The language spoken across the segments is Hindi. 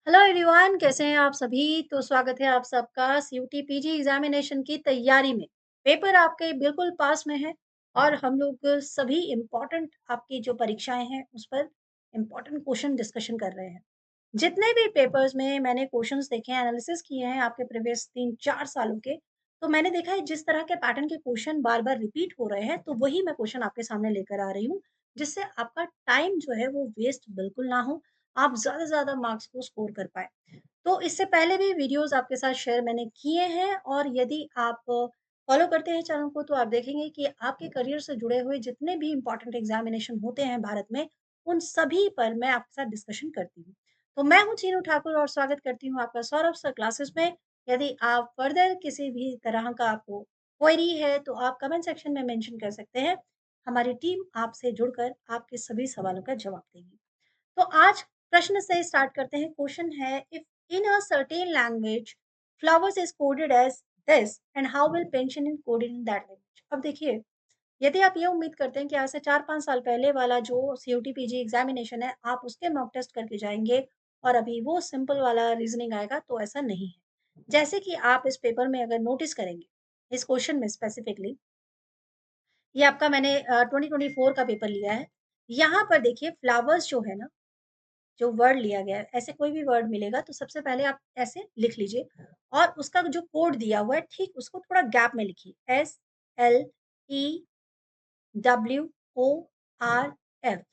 हेलो एवरीवन, कैसे हैं आप सभी। तो स्वागत है आप सबका सीयूटी पीजी एग्जामिनेशन की तैयारी में। पेपर आपके बिल्कुल पास में है और हम लोग सभी इम्पोर्टेंट आपकी जो परीक्षाएं हैं उस पर इम्पोर्टेंट क्वेश्चन डिस्कशन कर रहे हैं। जितने भी पेपर्स में मैंने क्वेश्चंस देखे हैं, एनालिसिस किए हैं आपके प्रीवियस 3-4 सालों के, तो मैंने देखा है जिस तरह के पैटर्न के क्वेश्चन बार-बार रिपीट हो रहे हैं, तो वही मैं क्वेश्चन आपके सामने लेकर आ रही हूँ, जिससे आपका टाइम जो है वो वेस्ट बिल्कुल ना हो, आप ज़्यादा से ज़्यादा मार्क्स को स्कोर कर पाएँ। तो इससे पहले भी वीडियोज़ आपके साथ शेयर मैंने किए हैं और यदि आप फॉलो करते हैं चैनल को, तो आप देखेंगे कि आपके करियर से जुड़े हुए जितने भी इम्पोर्टेंट एग्ज़ामिनेशन होते हैं भारत में, उन सभी पर मैं आपके साथ डिस्कशन करती हूँ। तो मैं हूँ चीनू ठाकुर और स्वागत करती हूँ आपका सौरभ सर क्लासेस में। यदि आप फर्दर किसी भी तरह का आपको क्वेरी है, तो आप कमेंट सेक्शन में मेंशन कर सकते हैं। हमारी टीम आपसे जुड़कर आपके सभी सवालों का जवाब देगी। तो आज प्रश्न से स्टार्ट करते हैं। क्वेश्चन है, if in a certain language flowers is coded as this and how will pension in coded in that language. अब देखिए, यदि आप ये उम्मीद करते हैं कि आज से 4-5 साल पहले वाला जो सीयूटी पीजी एग्जामिनेशन है, आप उसके मॉक टेस्ट करके जाएँगे और अभी वो सिंपल वाला रीज़निंग आएगा, तो ऐसा नहीं है। जैसे कि आप इस पेपर में अगर नोटिस करेंगे, इस क्वेश्चन में स्पेसिफिकली, ये आपका मैंने 2024 का पेपर लिया है। यहाँ पर देखिए फ्लावर्स जो है ना, जो वर्ड लिया गया है, ऐसे कोई भी वर्ड मिलेगा तो सबसे पहले आप ऐसे लिख लीजिए और उसका जो कोड दिया हुआ है, ठीक उसको थोड़ा गैप में लिखिए। SLEWORF।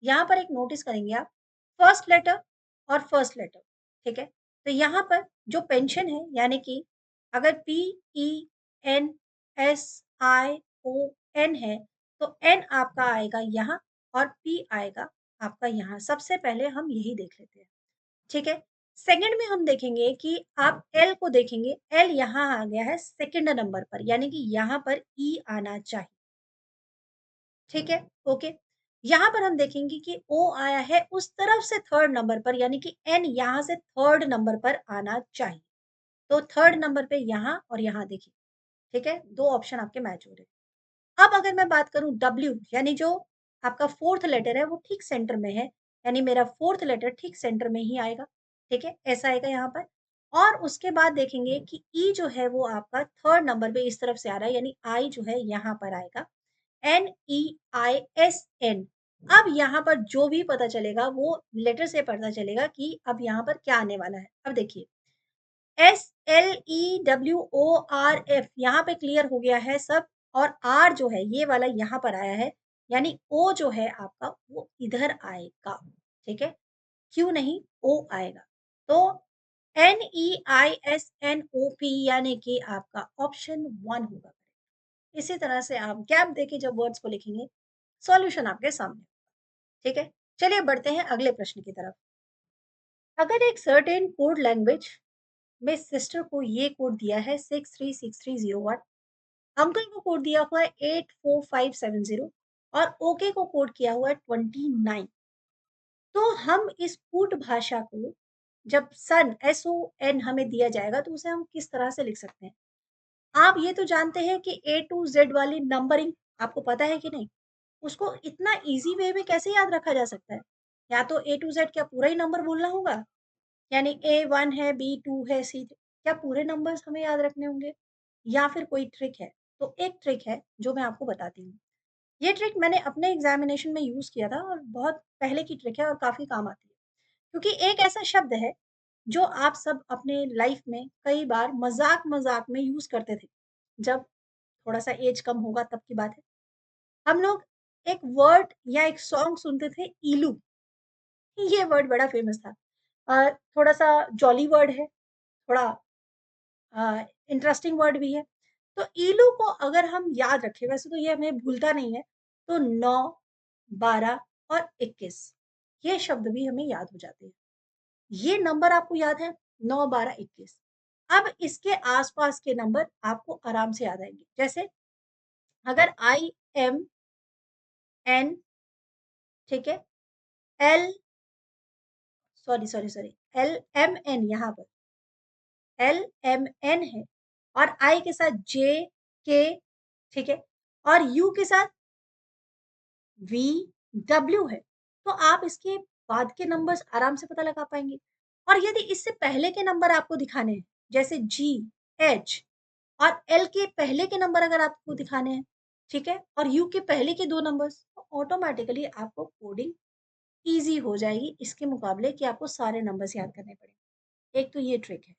यहाँ पर एक नोटिस करेंगे आप, फर्स्ट लेटर और फर्स्ट लेटर, ठीक है? तो यहाँ पर जो पेंशन है, यानी कि अगर PENSION है, तो एन आपका आएगा यहाँ और पी आएगा आपका यहाँ। सबसे पहले हम यही देख लेते हैं, ठीक है? सेकंड में हम देखेंगे कि आप एल को देखेंगे, एल यहाँ आ गया है सेकंड नंबर पर, यानी कि यहाँ पर ई आना चाहिए, ठीक है? ओके। यहाँ पर हम देखेंगे कि ओ आया है उस तरफ से थर्ड नंबर पर, यानी कि एन यहाँ से थर्ड नंबर पर आना चाहिए। तो थर्ड नंबर पे यहाँ और यहाँ देखिए, ठीक है? 2 ऑप्शन आपके मैच हो रहे हैं। अब अगर मैं बात करूँ डब्ल्यू, यानी जो आपका फोर्थ लेटर है वो ठीक सेंटर में है, यानी मेरा फोर्थ लेटर ठीक सेंटर में ही आएगा, ठीक है? ऐसा आएगा यहाँ पर। और उसके बाद देखेंगे कि ई जो है वो आपका थर्ड नंबर पे इस तरफ से आ रहा है, यानी आई जो है यहाँ पर आएगा। NEISN। अब यहाँ पर जो भी पता चलेगा वो लेटर से पता चलेगा कि अब यहाँ पर क्या आने वाला है। अब देखिए, SLEWORF यहाँ पे क्लियर हो गया है सब, और आर जो है ये वाला यहाँ पर आया है, यानी ओ जो है आपका वो इधर आएगा, ठीक है? क्यू नहीं, ओ आएगा। तो NEISNOP, यानी कि आपका ऑप्शन 1 होगा। इसी तरह से आप गैप देके जब वर्ड्स को लिखेंगे, सॉल्यूशन आपके सामने, ठीक है? चलिए बढ़ते हैं अगले प्रश्न की तरफ। अगर एक सर्टेन कोड लैंग्वेज में सिस्टर को ये कोड दिया है 636301, अंकल को कोड दिया हुआ है 84570 और ओके को कोड किया हुआ है 29, तो हम इस कूट भाषा को जब सन SON हमें दिया जाएगा तो उसे हम किस तरह से लिख सकते हैं? आप ये तो जानते हैं कि ए टू जेड वाली नंबरिंग आपको पता है कि नहीं? उसको इतना ईज़ी वे में कैसे याद रखा जा सकता है? या तो ए टू ज़ेड क्या पूरा ही नंबर बोलना होगा? यानी A1 है, B2 है, क्या पूरे नंबर्स हमें याद रखने होंगे? या फिर कोई ट्रिक है? तो एक ट्रिक है जो मैं आपको बताती हूँ। ये ट्रिक मैंने अपने एग्ज़ामिनेशन में यूज़ किया था और बहुत पहले की ट्रिक है और काफ़ी काम आती है। क्योंकि एक ऐसा शब्द है जो आप सब अपने लाइफ़ में कई बार मज़ाक-मज़ाक में यूज़ करते थे। जब थोड़ा-सा ऐज कम होगा तब की बात है। हम लोग एक वर्ड या एक सॉन्ग सुनते थे, इलू। ये वर्ड बड़ा फ़ेमस था। थोड़ा-सा जॉली वर्ड है, थोड़ा इंटरेस्टिंग वर्ड भी है। तो इलू को अगर हम याद रखें, वैसे तो ये हमें भूलता नहीं है, तो 9, 12 और 21 ये शब्द भी हमें याद हो जाते हैं। ये नंबर आपको याद है, 9, 12, 21। अब इसके आस-पास के नंबर आपको आराम से याद आएँगे। जैसे अगर IMN, ठीक है? एल सॉरी, LMN, यहाँ पर LMN है और आई के साथ जे, के, ठीक है? और यू के साथ VW है। तो आप इसके बाद के नंबर्स आराम से पता लगा पाएँगे। और यदि इससे पहले के नंबर आपको दिखाने हैं, जैसे जी, एच और एल के पहले के नंबर अगर आपको दिखाने हैं, ठीक है? और यू के पहले के 2 नंबर्स, तो ऑटोमैटिकली आपको कोडिंग ईज़ी हो जाएगी इसके मुकाबले कि आपको सारे नंबर्स याद करने पड़ें। एक तो ये ट्रिक है।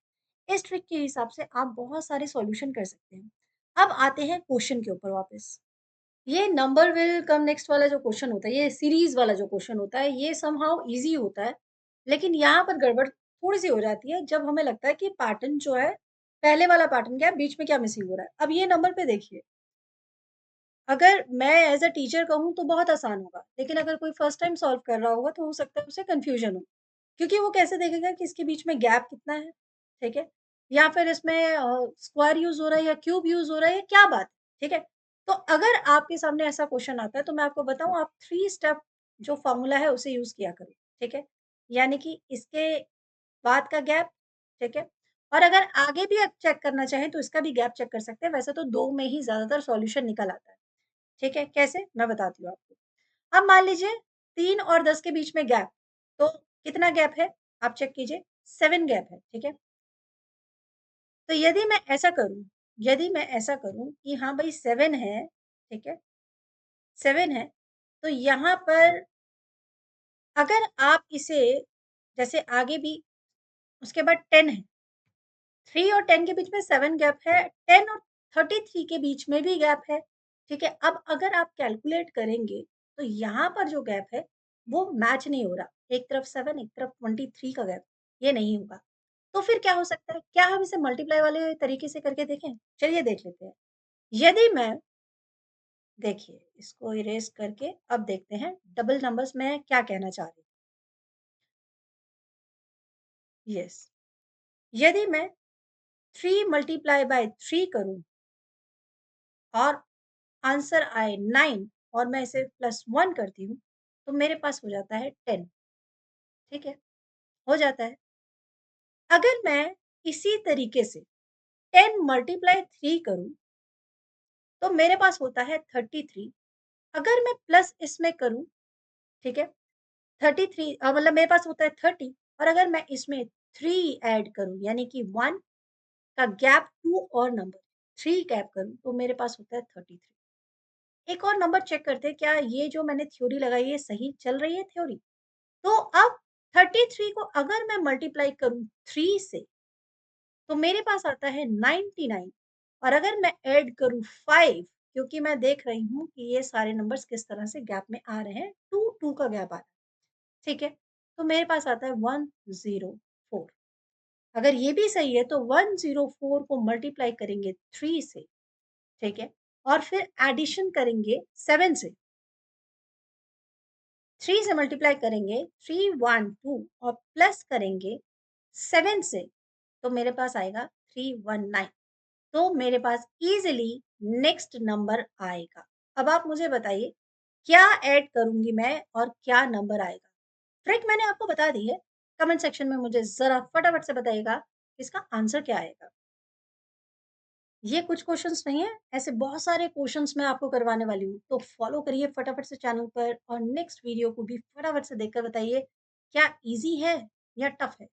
इस ट्रिक के हिसाब से आप बहुत सारे सॉल्यूशन कर सकते हैं। अब आते हैं क्वेश्चन के ऊपर वापस। ये नंबर विल कम नेक्स्ट वाला जो क्वेश्चन होता है, ये सीरीज़ वाला जो क्वेश्चन होता है, ये समहाउ ईज़ी होता है। लेकिन यहाँ पर गड़बड़ थोड़ी-सी हो जाती है जब हमें लगता है कि पैटर्न जो है, पहले वाला पैटर्न क्या है, बीच में क्या मिसिंग हो रहा है। अब ये नंबर पे देखिए, अगर मैं एज़ अ टीचर कहूँ तो बहुत आसान होगा, लेकिन अगर कोई फर्स्ट टाइम सॉल्व कर रहा होगा तो हो सकता है उसे कन्फ्यूजन हो। क्योंकि वो कैसे देखेगा कि इसके बीच में गैप कितना है, ठीक है? या फिर इसमें स्क्वायर यूज़ हो रहा है या क्यूब यूज़ हो रहा है या क्या बात है, ठीक है? तो अगर आपके सामने ऐसा क्वेश्चन आता है तो मैं आपको बताऊँ, आप 3 स्टेप जो फ़ॉर्मूला है उसे यूज़ किया करो, ठीक है? यानी कि इसके बाद का गैप, ठीक है? और अगर आगे भी आप चेक करना चाहें तो इसका भी गैप चेक कर सकते हैं, वैसे तो 2 में ही ज़्यादातर सॉल्यूशन निकल आता है, ठीक है? कैसे? मैं बताती हूँ आपको। अब मान लीजिए 3 और 10 के बीच में गैप, तो कितना गैप है? आप चेक कीजिए, 7 गैप है, ठीक है? तो यदि मैं ऐसा करूँ कि हाँ भाई 7 है, ठीक है? 7 है, तो यहाँ पर अगर आप इसे जैसे आगे भी उसके बाद 10 है, 3 और 10 के बीच में 7 गैप है, 10 और 33 के बीच में भी गैप है, ठीक है? अब अगर आप कैलकुलेट करेंगे, तो यहाँ पर जो गैप है, वो मैच नहीं हो रहा। एक तरफ 7, एक तरफ 23 का गैप, ये नहीं होगा। तो फिर क्या हो सकता है? क्या हम इसे मल्टीप्लाई वाले तरीके से करके देखें? चलिए देख लेते हैं। यदि मैं देखिए, इसको इरेज़ करके अब देखते हैं डबल नंबर्स मैं क्या कहना चाह रही हूँ। यस, यदि मैं 3 मल्टीप्लाई बाय 3 करूँ और आंसर आए 9 और मैं इसे +1 करती हूँ, तो मेरे पास हो जाता है 10, ठीक है? हो जाता है। अगर मैं इसी तरीके से 10 मल्टीप्लाई 3 करूँ, तो मेरे पास होता है 33। अगर मैं प्लस इसमें करूँ, ठीक है? 33 मतलब मेरे पास होता है 30 और अगर मैं इसमें 3 ऐड करूँ, यानी कि 1 का गैप 2 और नंबर 3 गैप करूँ, तो मेरे पास होता है 33। एक और नंबर चेक करते हैं, क्या ये जो मैंने थ्योरी लगाई है सही चल रही है थ्योरी? तो अब 33 को अगर मैं मल्टीप्लाई करूँ 3 से, तो मेरे पास आता है 99 और अगर मैं ऐड करूँ 5, क्योंकि मैं देख रही हूँ कि ये सारे नंबर्स किस तरह से गैप में आ रहे हैं, 2 का गैप आ रहा है, ठीक है? तो मेरे पास आता है 104। अगर ये भी सही है तो 104 को मल्टीप्लाई करेंगे 3 से, ठीक है? और फिर एडिशन करेंगे 7 से। 3 से मल्टीप्लाई करेंगे 312 और प्लस करेंगे 7 से, तो मेरे पास आएगा 319। तो मेरे पास ईज़िली नेक्स्ट नंबर आएगा। अब आप मुझे बताइए, क्या ऐड करूँगी मैं और क्या नंबर आएगा? ट्रिक मैंने आपको बता दी है। कमेंट सेक्शन में मुझे ज़रा फटाफट से बताइएगा, इसका आंसर क्या आएगा? ये कुछ क्वेश्चंस नहीं है, ऐसे बहुत सारे क्वेश्चंस मैं आपको करवाने वाली हूँ। तो फॉलो करिए फटाफट से चैनल पर और नेक्स्ट वीडियो को भी फटाफट से देखकर बताइए, क्या ईज़ी है या टफ है?